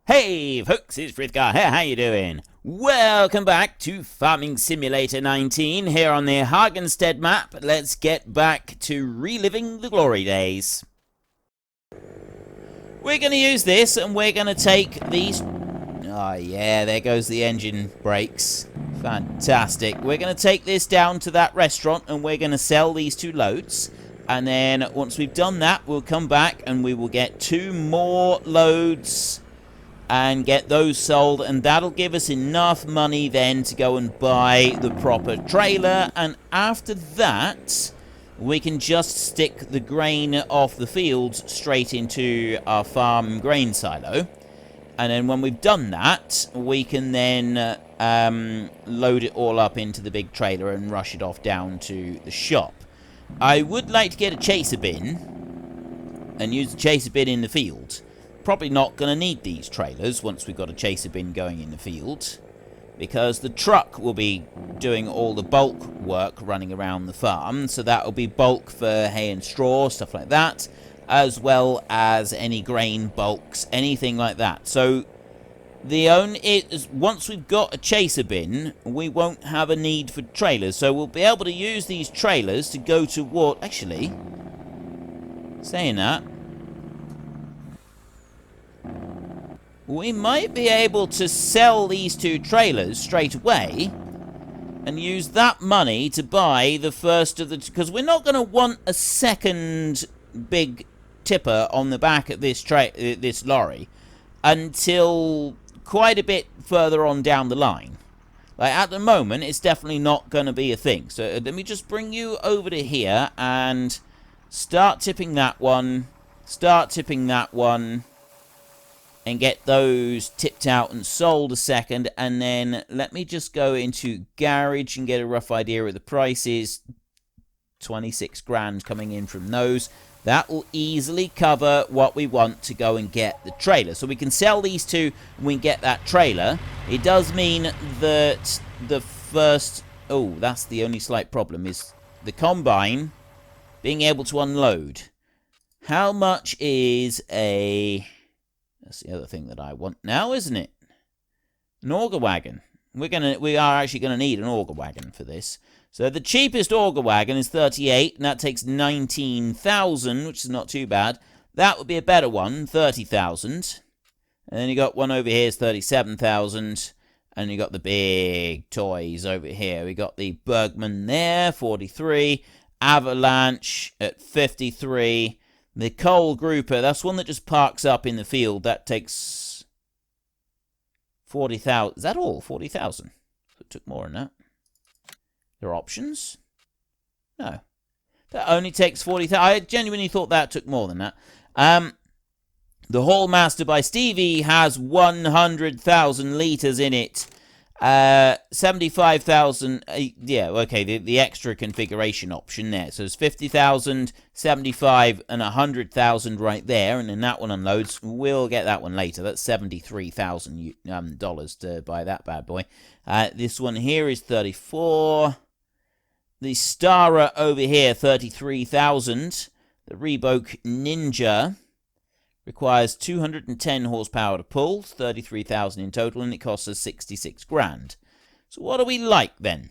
Hey folks, it's Frithgar here, how you doing? Welcome back to Farming Simulator 19 here on the Hagenstedt map. Let's get back to reliving the glory days. We're going to use this and we're going to take these... Oh yeah, there goes the engine brakes. Fantastic. We're going to take this down to that restaurant and we're going to sell these two loads. And then once we've done that, we'll come back and we will get 2 more loads and get those sold, and that'll give us enough money then to go and buy the proper trailer. And after that, we can just stick the grain off the fields straight into our farm grain silo. And then when we've done that, we can then load it all up into the big trailer and rush it off down to the shop. I would like to get a chaser bin and use the chaser bin in the field. Probably not going to need these trailers once we've got a chaser bin going in the field, because the truck will be doing all the bulk work running around the farm, so that will be bulk for hay and straw, stuff like that, as well as any grain bulks, anything like that. So the only is once we've got a chaser bin, we won't have a need for trailers, so we'll be able to use these trailers to go toward... Actually, saying that, we might be able to sell these 2 trailers straight away and use that money to buy the first of the... Because we're not going to want a second big tipper on the back of this lorry until quite a bit further on down the line. Like, at the moment, it's definitely not going to be a thing. So let me just bring you over to here and start tipping that one, start tipping that one, and get those tipped out and sold a second. And then let me just go into garage and get a rough idea of the prices. 26 grand coming in from those. That will easily cover what we want to go and get the trailer. So we can sell these 2 and we can get that trailer. It does mean that the first... Oh, that's the only slight problem, is the combine being able to unload. How much is a... That's the other thing that I want now, isn't it? An auger wagon. We are actually gonna need an auger wagon for this. So the cheapest auger wagon is 38, and that takes 19,000, which is not too bad. That would be a better one, 30,000. And then you got one over here is 37,000, and you got the big toys over here. We got the Bergman there, 43, Avalanche at 53. The coal grouper, that's one that just parks up in the field. That takes 40,000. Is that all? 40,000. It took more than that. There are options? No. That only takes 40,000. I genuinely thought that took more than that. The Hall Master by Stevie has 100,000 litres in it. 75,000, yeah, okay, the extra configuration option there. So it's 50,000, 75, and 100,000 right there, and then that one unloads. We'll get that one later. That's $73,000 to buy that bad boy. This one here is 34. The Stara over here, 33,000. The Reebok Ninja requires 210 horsepower to pull, 33,000 in total, and it costs us 66 grand. So what do we like then?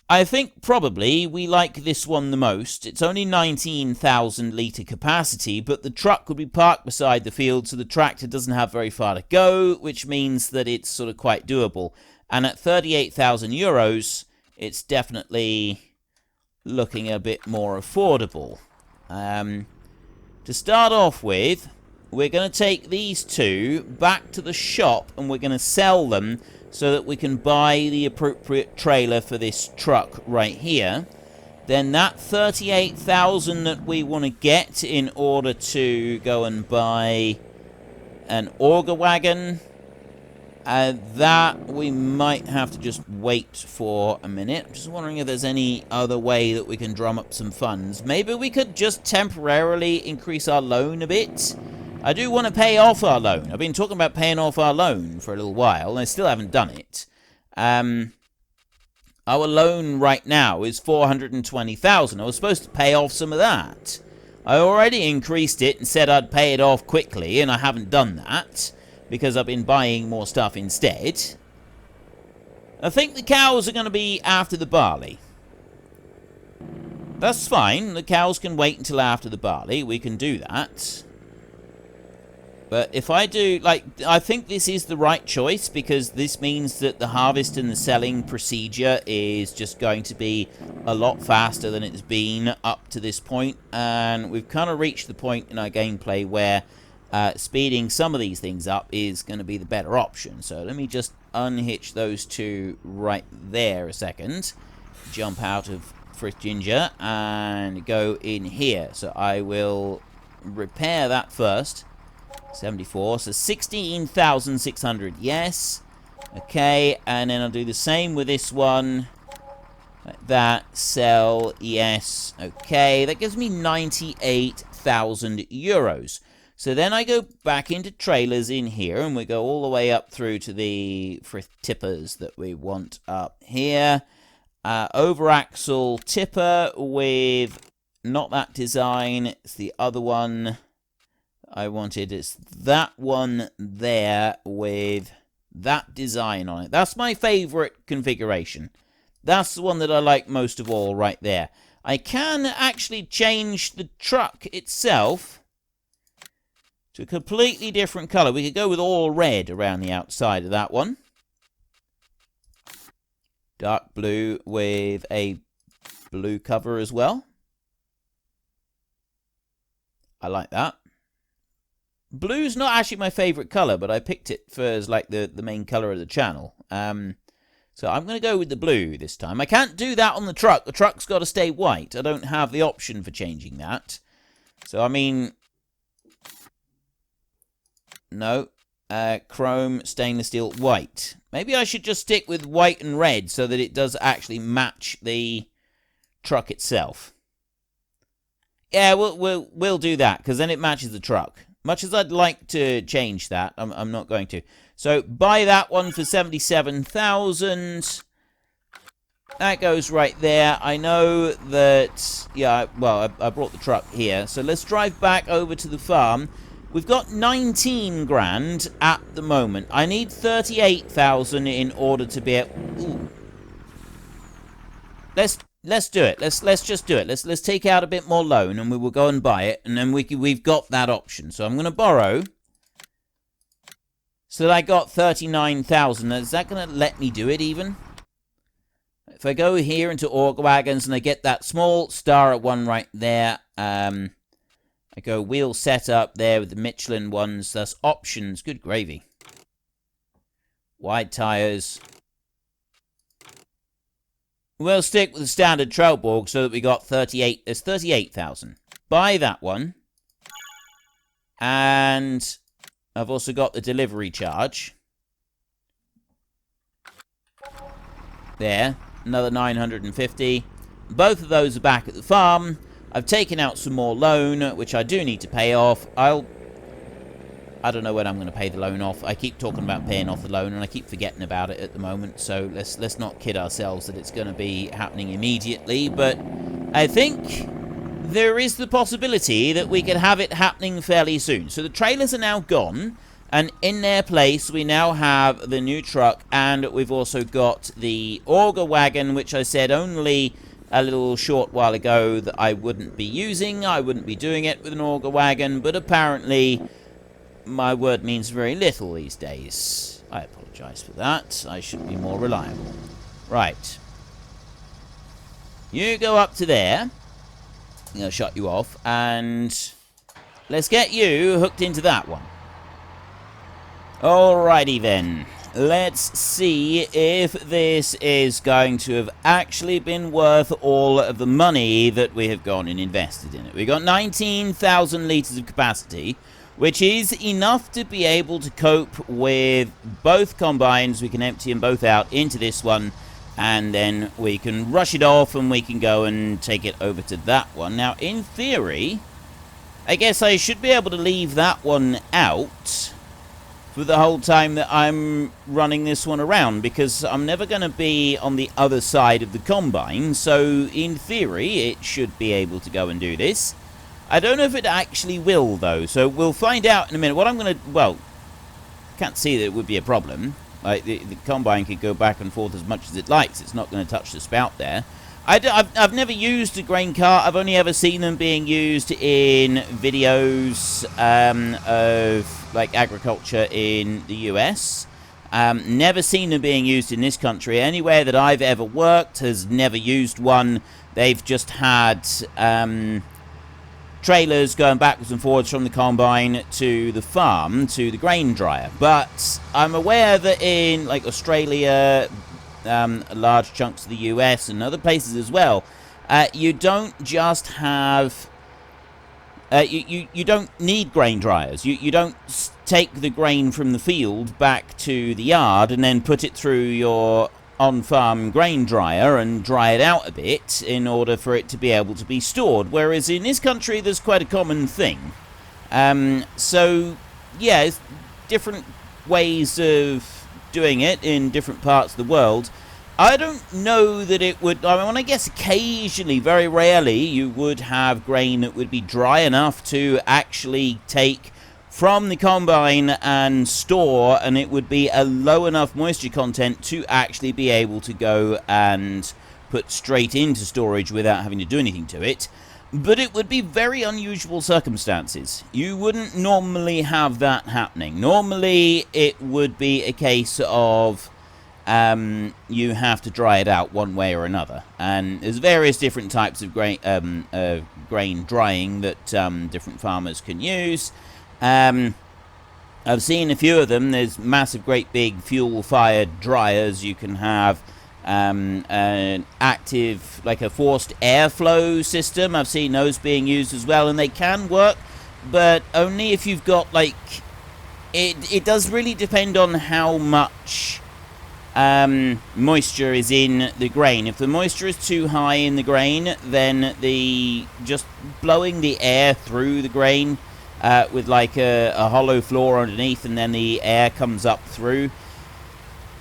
I think probably we like this one the most. It's only 19,000 litre capacity, but the truck could be parked beside the field, so the tractor doesn't have very far to go, which means that it's sort of quite doable. And at 38,000 euros, it's definitely looking a bit more affordable. To start off with, we're going to take these 2 back to the shop and we're going to sell them so that we can buy the appropriate trailer for this truck right here. Then that 38,000 that we want to get in order to go and buy an auger wagon, that we might have to just wait for a minute. I'm just wondering if there's any other way that we can drum up some funds. Maybe we could just temporarily increase our loan a bit. I do want to pay off our loan. I've been talking about paying off our loan for a little while, and I still haven't done it. Our loan right now is 420,000. I was supposed to pay off some of that. I already increased it and said I'd pay it off quickly, and I haven't done that because I've been buying more stuff instead. I think the cows are going to be after the barley. That's fine. The cows can wait until after the barley. We can do that. But if I do, like, I think this is the right choice because this means that the harvest and the selling procedure is just going to be a lot faster than it's been up to this point. And we've kind of reached the point in our gameplay where speeding some of these things up is going to be the better option. So let me just unhitch those two right there a second. Jump out of Frisk Ginger and go in here. So I will repair that first. 74, so 16,600, yes. Okay, and then I'll do the same with this one. Like that, sell, yes. Okay, that gives me 98,000 euros. So then I go back into trailers in here, and we go all the way up through to the tippers that we want up here. Overaxle tipper with not that design, it's the other one I wanted. It's that one there with that design on it. That's my favorite configuration. That's the one that I like most of all right there. I can actually change the truck itself to a completely different color. We could go with all red around the outside of that one. Dark blue with a blue cover as well. I like that. Blue's not actually my favorite color, but I picked it for as like the main color of the channel. So I'm going to go with the blue this time. I can't do that on the truck. The truck's got to stay white. I don't have the option for changing that. So, I mean... No. Chrome, stainless steel, white. Maybe I should just stick with white and red so that it does actually match the truck itself. Yeah, we'll do that, because then it matches the truck. Much as I'd like to change that, I'm not going to. So, buy that one for 77,000. That goes right there. I know that... Yeah, well, I brought the truck here. So, let's drive back over to the farm. We've got 19 grand at the moment. I need 38,000 in order to be able... Ooh. Let's do it. Let's just do it. Let's take out a bit more loan and we will go and buy it, and then we've got that option. So I'm going to borrow. So that I got 39,000. Is that going to let me do it even? If I go here into Auger Wagons and I get that small star at one right there, I go wheel setup there with the Michelin ones. That's options. Good gravy. Wide tires. We'll stick with the standard Trailborg so that we got 38. There's 38,000. Buy that one. And I've also got the delivery charge. There. Another 950. Both of those are back at the farm. I've taken out some more loan, which I do need to pay off. I don't know when I'm going to pay the loan off. I keep talking about paying off the loan, and I keep forgetting about it at the moment. So let's not kid ourselves that it's going to be happening immediately. But I think there is the possibility that we could have it happening fairly soon. So the trailers are now gone, and in their place we now have the new truck, and we've also got the auger wagon, which I said only a little short while ago that I wouldn't be using. I wouldn't be doing it with an auger wagon, but apparently... my word means very little these days. I apologize for that. I should be more reliable. Right. You go up to there. I'm going to shut you off. And let's get you hooked into that one. Alrighty then. Let's see if this is going to have actually been worth all of the money that we have gone and invested in it. We've got 19,000 litres of capacity, which is enough to be able to cope with both combines. We can empty them both out into this one, and then we can rush it off and we can go and take it over to that one. Now, in theory, I guess I should be able to leave that one out for the whole time that I'm running this one around, because I'm never going to be on the other side of the combine. So, in theory, it should be able to go and do this. I don't know if it actually will, though, so we'll find out in a minute. What I'm going to... Well, can't see that it would be a problem. Like, the combine could go back and forth as much as it likes. It's not going to touch the spout there. I've never used a grain cart. I've only ever seen them being used in videos of, like, agriculture in the US. Never seen them being used in this country. Anywhere that I've ever worked has never used one. They've just had trailers going backwards and forwards from the combine to the farm, to the grain dryer. But I'm aware that in, like, Australia, large chunks of the US and other places as well, you don't just have... you don't need grain dryers. You don't take the grain from the field back to the yard and then put it through your on-farm grain dryer and dry it out a bit in order for it to be able to be stored. Whereas in this country, there's quite a common thing. So, yeah, it's different ways of doing it in different parts of the world. I don't know that it would... I mean, I guess occasionally, very rarely, you would have grain that would be dry enough to actually take from the combine and store, and it would be a low enough moisture content to actually be able to go and put straight into storage without having to do anything to it. But it would be very unusual circumstances. You wouldn't normally have that happening. Normally, it would be a case of... you have to dry it out one way or another, and there's various different types of grain drying that different farmers can use. I've seen a few of them. There's massive, great big fuel-fired dryers. You can have an active, like a forced airflow system. I've seen those being used as well, and they can work, but only if you've got, like, it does really depend on how much moisture is in the grain. If the moisture is too high in the grain, then just blowing the air through the grain with like a hollow floor underneath, and then the air comes up through,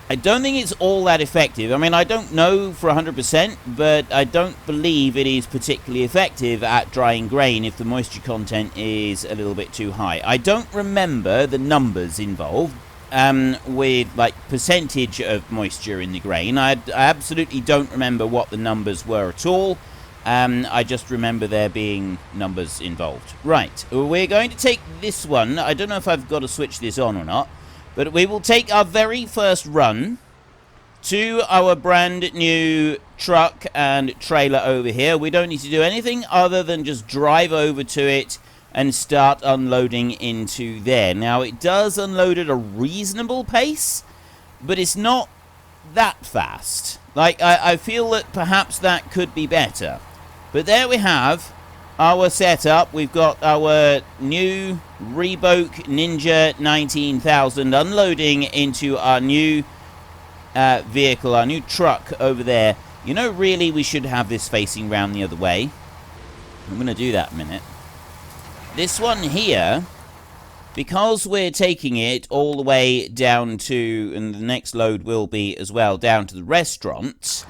I don't think it's all that effective. I mean, I don't know for 100%, but I don't believe it is particularly effective at drying grain if the moisture content is a little bit too high. I don't remember the numbers involved with, like, percentage of moisture in the grain. I absolutely don't remember what the numbers were at all. I just remember there being numbers involved. Right, we're going to take this one. I don't know if I've got to switch this on or not, but we will take our very first run to our brand new truck and trailer over here. We don't need to do anything other than just drive over to it and start unloading into there. Now, it does unload at a reasonable pace, but it's not that fast. Like, I feel that perhaps that could be better. But there we have our setup. We've got our new Reebok Ninja 19,000 unloading into our new vehicle, our new truck over there. You know, really, we should have this facing round the other way. I'm going to do that in a minute. This one here, because we're taking it all the way down to, and the next load will be as well, down to the restaurant,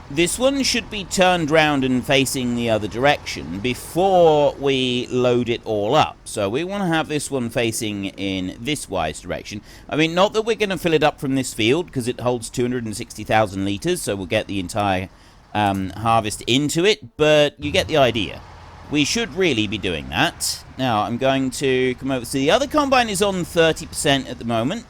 this one should be turned round and facing the other direction before we load it all up. So we want to have this one facing in this wise direction. I mean, not that we're going to fill it up from this field, because it holds 260,000 litres, so we'll get the entire harvest into it, but you get the idea. We should really be doing that. Now, I'm going to come over. So the other combine is on 30% at the moment.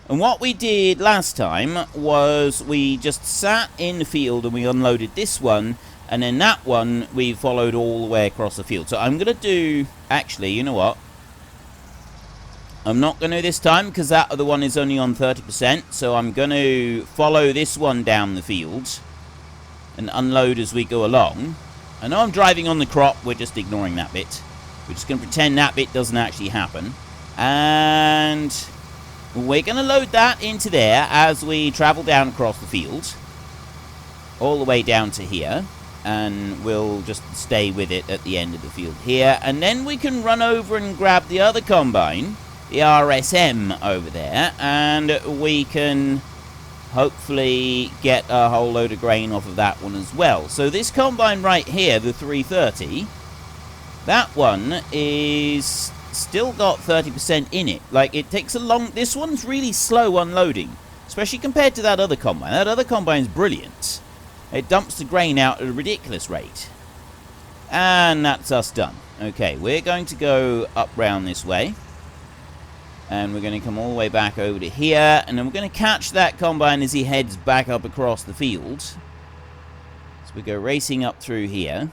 And what we did last time was we just sat in the field and we unloaded this one. And then that one we followed all the way across the field. So I'm going to do... Actually, you know what? I'm not going to this time because that other one is only on 30%. So I'm going to follow this one down the field and unload as we go along. I know I'm driving on the crop. We're just ignoring that bit. We're just going to pretend that bit doesn't actually happen. And we're going to load that into there as we travel down across the field. All the way down to here. And we'll just stay with it at the end of the field here. And then we can run over and grab the other combine, the RSM over there. And we can hopefully get a whole load of grain off of that one as well. So this combine right here, the 330, That one is still got 30% in it. Like, it takes a long... This one's really slow unloading, especially compared to that other combine. That other combine's brilliant. It dumps the grain out at a ridiculous rate. And that's us done. Okay, we're going to go up round this way. And we're going to come all the way back over to here. And then we're going to catch that combine as he heads back up across the field. So we go racing up through here.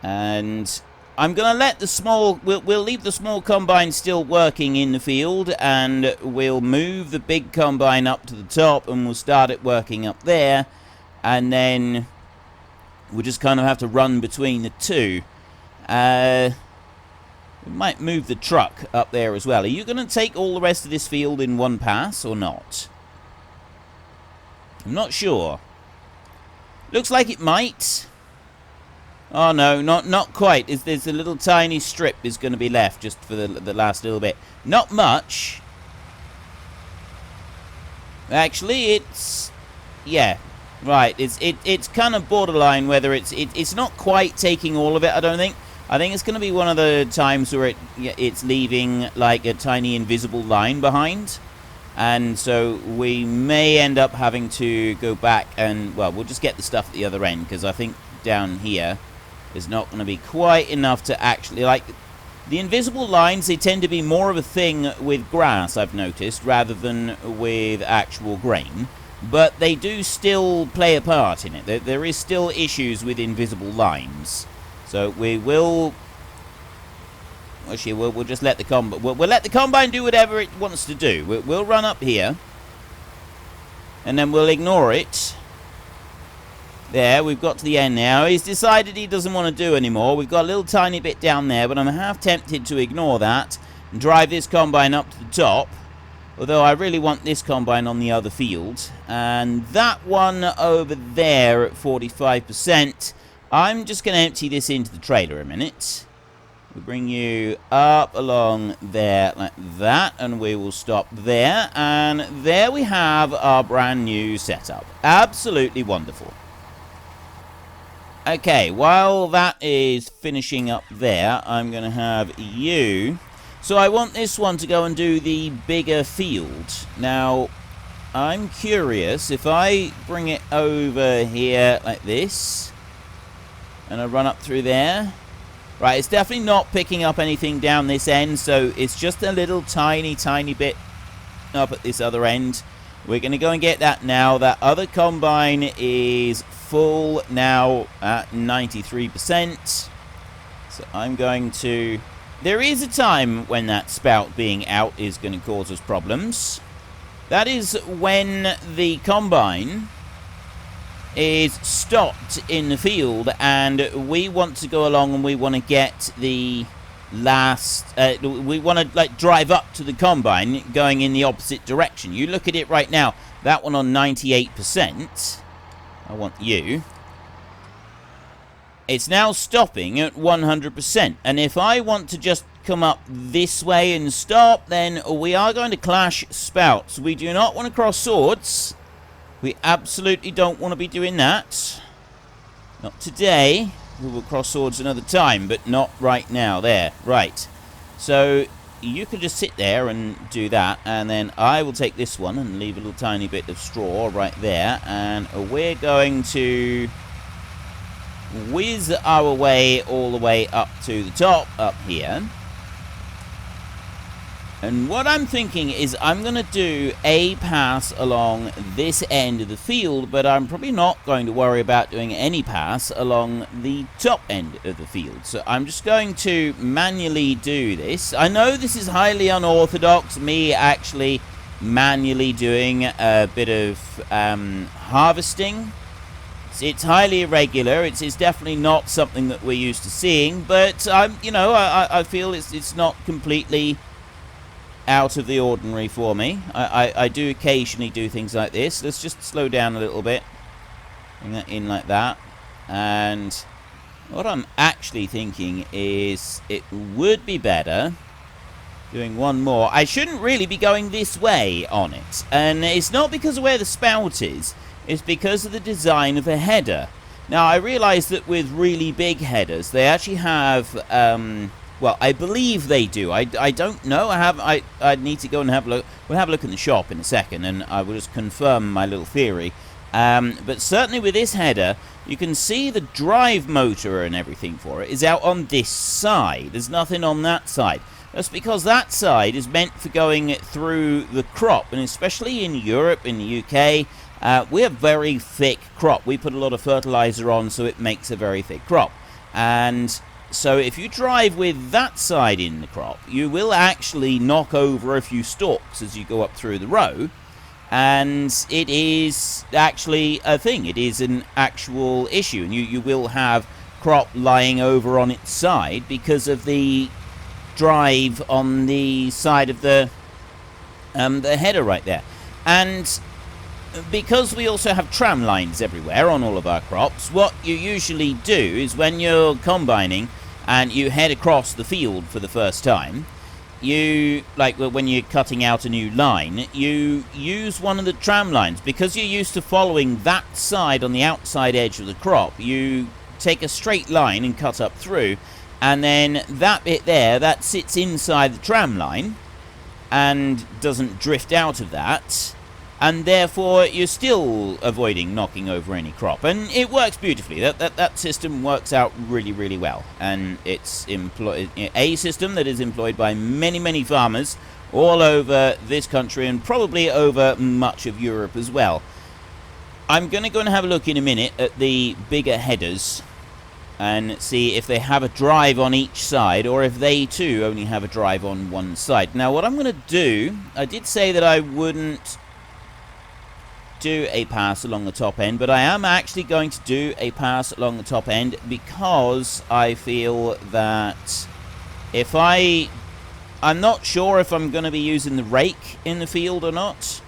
And I'm going to let the small... We'll leave the small combine still working in the field. And we'll move the big combine up to the top. And we'll start it working up there. And then we'll just kind of have to run between the two. We might move the truck up there as well. Are you going to take all the rest of this field in one pass or not? I'm not sure. Looks like it might. Oh no, not quite. There's a little tiny strip is going to be left just for the last little bit. Not much. Actually, it's... Yeah, right. It's kind of borderline whether it's not quite taking all of it, I don't think. I think it's going to be one of the times where it's leaving like a tiny invisible line behind. And so we may end up having to go back and, well, we'll just get the stuff at the other end, because I think down here is not going to be quite enough to actually, like, the invisible lines, they tend to be more of a thing with grass, I've noticed, rather than with actual grain. But they do still play a part in it. There is still issues with invisible lines. So we will... Actually, we'll just let the combine... We'll let the combine do whatever it wants to do. We'll run up here. And then we'll ignore it. There, we've got to the end now. He's decided he doesn't want to do anymore. We've got a little tiny bit down there, but I'm half tempted to ignore that and drive this combine up to the top. Although I really want this combine on the other field. And that one over there at 45%. I'm just going to empty this into the trailer a minute. We'll bring you up along there like that, and we will stop there. And there we have our brand new setup. Absolutely wonderful. Okay, while that is finishing up there, I'm going to have you. So I want this one to go and do the bigger field. Now, I'm curious, if I bring it over here like this... And I run up through there. Right, it's definitely not picking up anything down this end, so it's just a little tiny bit up at this other end. We're going to go and get that now. That other combine is full now at 93%. So I'm going to... There is a time when that spout being out is going to cause us problems. That is when the combine... is stopped in the field, and we want to go along and we want to get the last we want to like drive up to the combine going in the opposite direction. You look at it right now, that one on 98%. I want you. It's now stopping at 100%, and if I want to just come up this way and stop, then we are going to clash spouts. We do not want to cross swords. We absolutely don't want to be doing that. Not today. We will cross swords another time, but not right now. There. Right. So, you can just sit there and do that, and then I will take this one and leave a little tiny bit of straw right there, and we're going to whiz our way all the way up to the top up here. And what I'm thinking is I'm going to do a pass along this end of the field, but I'm probably not going to worry about doing any pass along the top end of the field. So I'm just going to manually do this. I know this is highly unorthodox, me actually manually doing a bit of harvesting. It's highly irregular. It's definitely not something that we're used to seeing, but I feel it's not completely out of the ordinary for me. I do occasionally do things like this. Let's just slow down a little bit. Bring that in like that. And what I'm actually thinking is it would be better doing one more. I shouldn't really be going this way on it. And it's not because of where the spout is. It's because of the design of the header. Now, I realise that with really big headers, they actually have, well, I believe they do. I don't know. I'd need to go and have a look. We'll have a look in the shop in a second, and I will just confirm my little theory. But certainly with this header, you can see the drive motor and everything for it is out on this side. There's nothing on that side. That's because that side is meant for going through the crop, and especially in Europe, in the UK, we have very thick crop. We put a lot of fertilizer on, so it makes a very thick crop. And so if you drive with that side in the crop, you will actually knock over a few stalks as you go up through the row. And it is actually a thing. It is an actual issue. And you will have crop lying over on its side because of the drive on the side of the header right there. And because we also have tram lines everywhere on all of our crops, what you usually do is when you're combining and you head across the field for the first time, you, like when you're cutting out a new line, you use one of the tram lines. Because you're used to following that side on the outside edge of the crop, you take a straight line and cut up through, and then that bit there, that sits inside the tram line and doesn't drift out of that, and therefore you're still avoiding knocking over any crop. And it works beautifully. That system works out really, really well, and it's a system that is employed by many, many farmers all over this country and probably over much of Europe as well. I'm going to go and have a look in a minute at the bigger headers and see if they have a drive on each side, or if they too only have a drive on one side. Now, what I'm going to do, I did say that I wouldn't do a pass along the top end, but I am actually going to do a pass along the top end because I feel that if I'm not sure if I'm going to be using the rake in the field or not,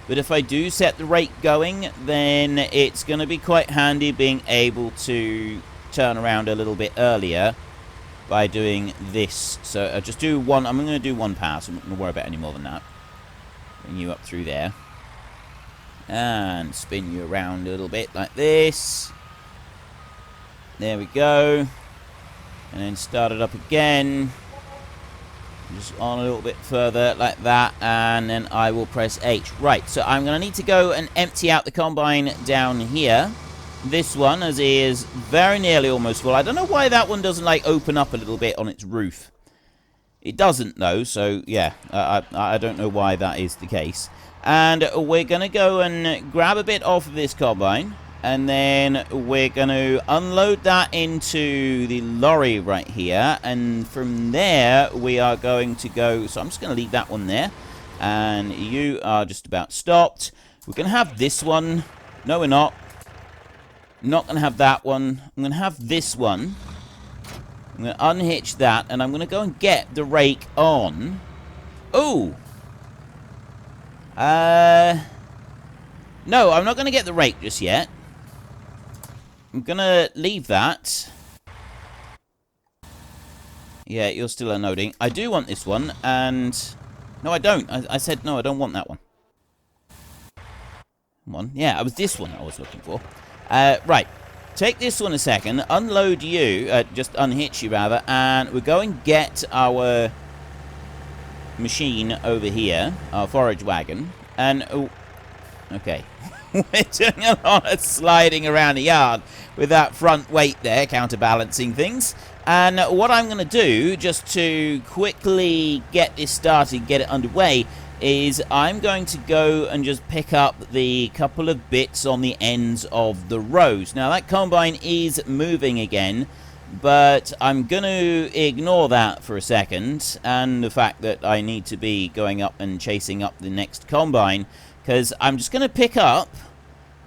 but if I do set the rake going, then it's going to be quite handy being able to turn around a little bit earlier by doing this. So I'll just do one. I'm going to do one pass. I'm not going to worry about any more than that. Bring you up through there and spin you around a little bit like this. There we go. And then start it up again. Just on a little bit further like that, and then I will press H. Right, so I'm going to need to go and empty out the combine down here. This one, as it is very nearly almost full. I don't know why that one doesn't, like, open up a little bit on its roof. It doesn't, though, so, yeah, I don't know why that is the case. And we're going to go and grab a bit off of this combine, and then we're going to unload that into the lorry right here, and from there we are going to go, so I'm just going to leave that one there, and you are just about stopped. We're going to have this one. No, we're not. Not going to have that one. I'm going to have this one. I'm going to unhitch that, and I'm going to go and get the rake on. Oh! No, I'm not going to get the rake just yet. I'm going to leave that. Yeah, you're still unloading. I do want this one, and... No, I don't. I said, no, I don't want that one. Come on. Yeah, it was this one I was looking for. Right. Take this one a second. Unload you. Just unhitch you, rather. And we're going to get our machine over here. Our forage wagon. And... Oh, okay. We're doing a lot of sliding around the yard with that front weight there, counterbalancing things. And what I'm going to do, just to quickly get this started, get it underway, is I'm going to go and just pick up the couple of bits on the ends of the rows. Now, that combine is moving again, but I'm going to ignore that for a second, and the fact that I need to be going up and chasing up the next combine, because I'm just going to pick up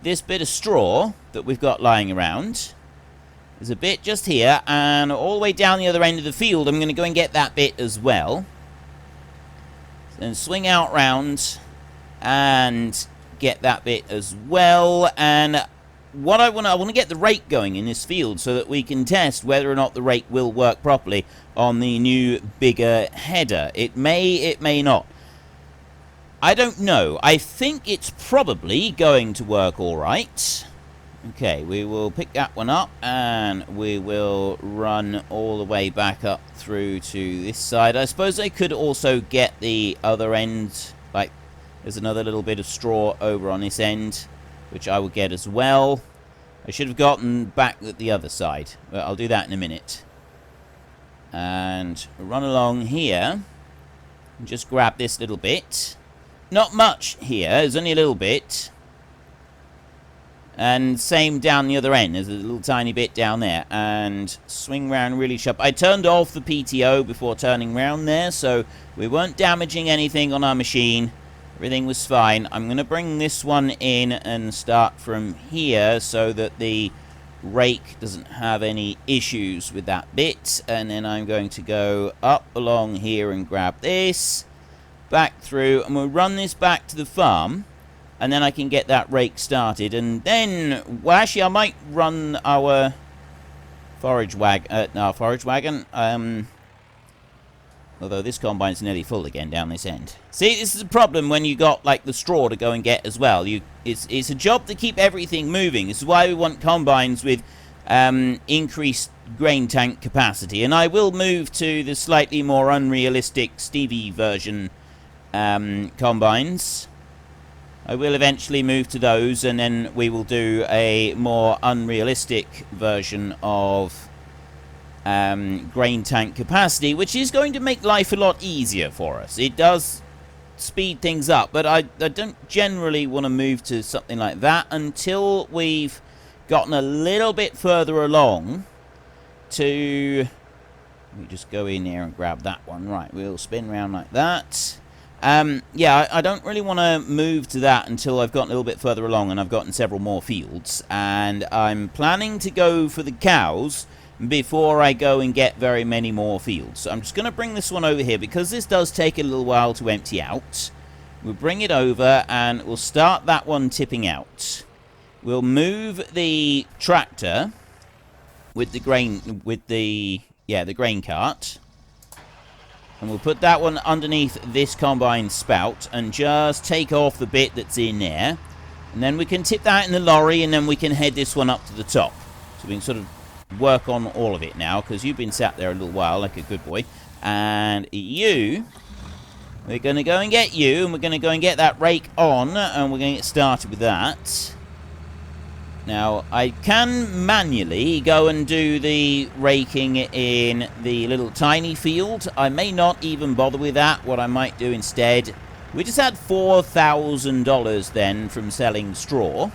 this bit of straw that we've got lying around. There's a bit just here, and all the way down the other end of the field, I'm going to go and get that bit as well. And swing out round and get that bit as well. And what I want to get the rake going in this field so that we can test whether or not the rake will work properly on the new bigger header. It may not. I don't know. I think it's probably going to work all right. Okay, we will pick that one up and we will run all the way back up through to this side. I suppose I could also get the other end. Like, there's another little bit of straw over on this end, which I will get as well. I should have gotten back at the other side, but I'll do that in a minute. And run along here and just grab this little bit. Not much here, there's only a little bit. And same down the other end. There's a little tiny bit down there. And swing round really sharp. I turned off the PTO before turning round there, so we weren't damaging anything on our machine. Everything was fine. I'm going to bring this one in and start from here so that the rake doesn't have any issues with that bit. And then I'm going to go up along here and grab this. Back through. And we'll run this back to the farm. And then I can get that rake started. And then, well, actually, I might run our forage wagon. Although this combine's nearly full again down this end. See, this is a problem when you got, like, the straw to go and get as well. It's a job to keep everything moving. This is why we want combines with increased grain tank capacity. And I will move to the slightly more unrealistic Stevie version combines. I will eventually move to those, and then we will do a more unrealistic version of grain tank capacity, which is going to make life a lot easier for us. It does speed things up, but I don't generally want to move to something like that until we've gotten a little bit further along to... Let me just go in here and grab that one. Right, we'll spin around like that. Yeah, I don't really want to move to that until I've gotten a little bit further along and I've gotten several more fields. And I'm planning to go for the cows before I go and get very many more fields. So I'm just going to bring this one over here because this does take a little while to empty out. We'll bring it over and we'll start that one tipping out. We'll move the tractor with the grain, the grain cart. And we'll put that one underneath this combine spout and just take off the bit that's in there. And then we can tip that in the lorry and then we can head this one up to the top. So we can sort of work on all of it now because you've been sat there a little while like a good boy. And you, we're going to go and get you and we're going to go and get that rake on and we're going to get started with that. Now, I can manually go and do the raking in the little tiny field. I may not even bother with that. What I might do instead, we just had $4,000 then from selling straw.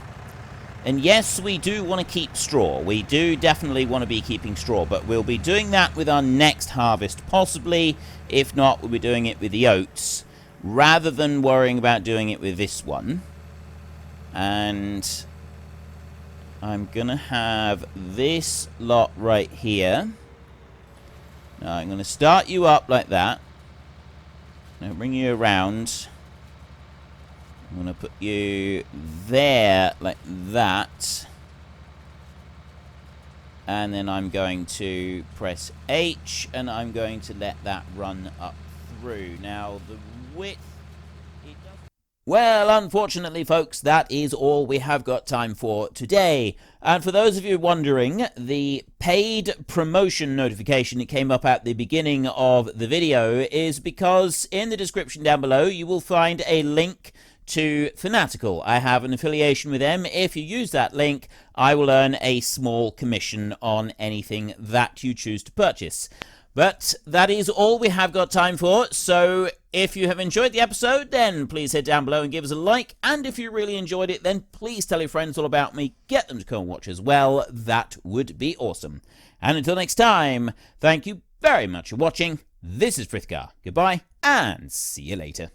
And yes, we do want to keep straw. We do definitely want to be keeping straw, but we'll be doing that with our next harvest, possibly. If not, we'll be doing it with the oats, rather than worrying about doing it with this one. And I'm going to have this lot right here. Now, I'm going to start you up like that. Now, bring you around. I'm going to put you there like that. And then I'm going to press H, and I'm going to let that run up through. Now, the width... Well, unfortunately, folks, that is all we have got time for today. And for those of you wondering, the paid promotion notification that came up at the beginning of the video is because in the description down below, you will find a link to Fanatical. I have an affiliation with them. If you use that link, I will earn a small commission on anything that you choose to purchase. But that is all we have got time for, so if you have enjoyed the episode, then please head down below and give us a like, and if you really enjoyed it, then please tell your friends all about me, get them to come and watch as well, that would be awesome. And until next time, thank you very much for watching, this is Frithgar, goodbye, and see you later.